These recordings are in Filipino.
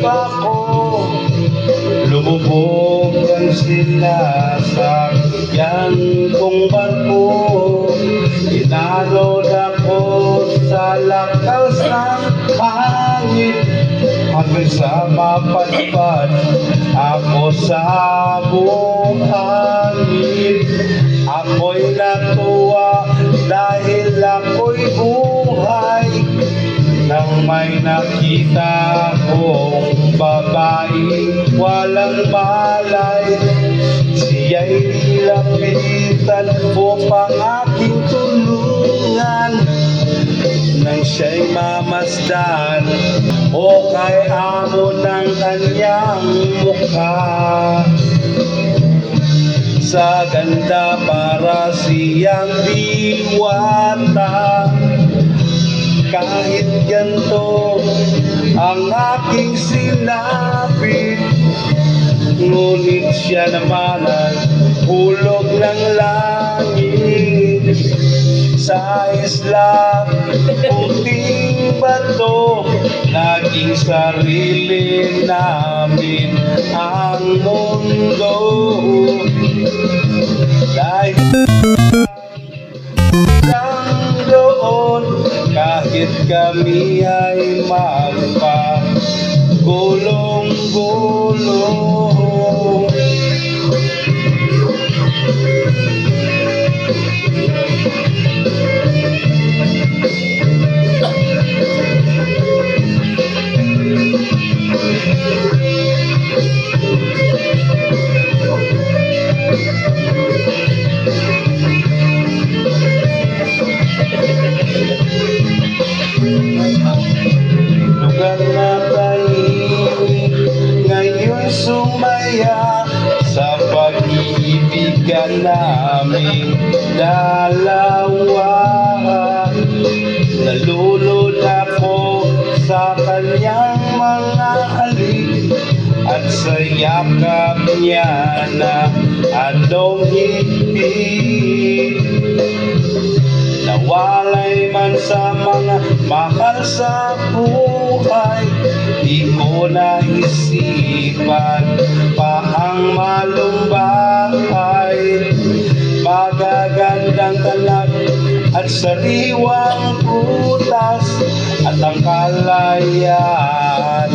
ako, lumubugan sila sa yan kong barko. Inalod ako sa lakas ng hangin, hanggang sa mapadpad ako sa buhangin. Ako'y natuwa dahil ako'y buhay, nang may nakita kong babae walang malay. Siya'y nilapitan upang aking tulungan, nang siya'y mamasdan o kay amo ng kanyang mukha. Sa ganda para siyang diwata, kahit ganito ang aking sinapit, ngunit siya naman ang hulog ng langit. Sa isla puting bato, naging sarili namin ang mundo. Dahil lang doon, kahit kami ay magpagulong-gulong. Lugar na tahimik, ngayon sumaya sa pag-iibigan naming dalawa. Nalulod ako sa kanyang mga halik at sa yakap niya na anong higpit. Nawalay man sa mga mahal sa buhay, di ko naisipan pa ang malumbay. Magagandang talag at sariwang prutas at ang kalayaan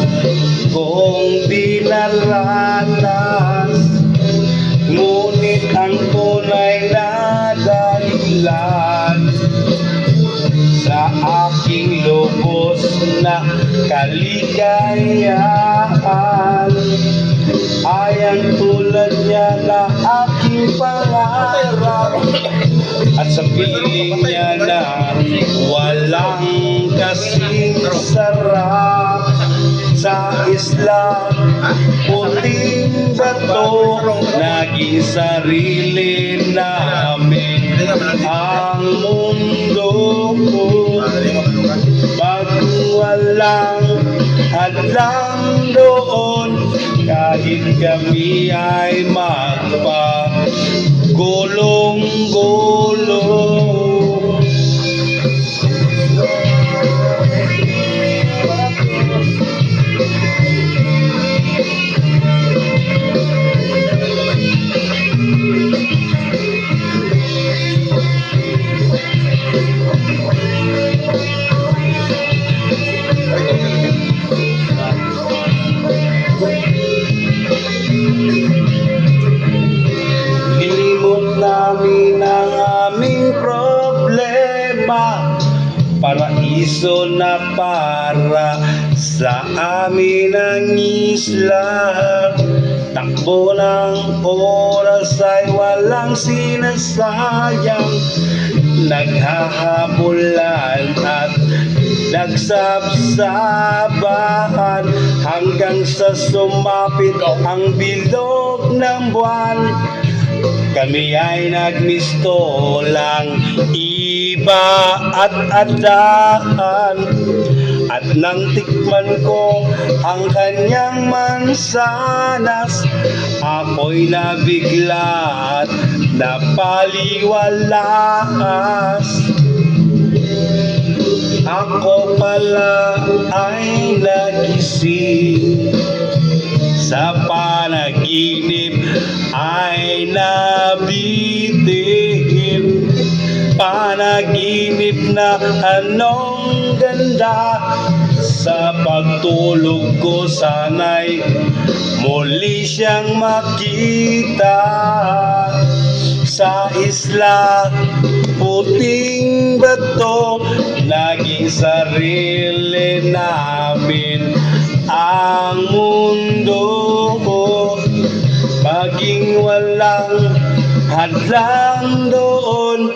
kung dinaranas, ngunit ang tunay na dahilan sa aking lubos na kaligayahan ay ang tulad niya na aking pangarap, at sa piling niya na walang kasing sarap. Sa isla puting bato, naging sarili namin ang mundo. Pag walang hadlang doon, kahit kami ay magpagulong-gulong. Hinimot namin ang aming problema, paraiso na para sa amin ang isla. Takbo ng oras ay walang sinasayang, naghahabulan at nagsabsabahan hanggang sa sumapit ang bilog ng buwan. Kami ay nagmisto lang iba at adaan, at nang tikman ko ang kanyang mansanas, ako'y nabigla at napaliwalas. Ako pala ay nagising, sa panaginip ay nabitin. Panaginip na anong ganda, sa pagtulog ko sana'y muli siyang makita. Sa isla, puting bato, naging sarili namin ang mundo. Maging walang hadlang doon,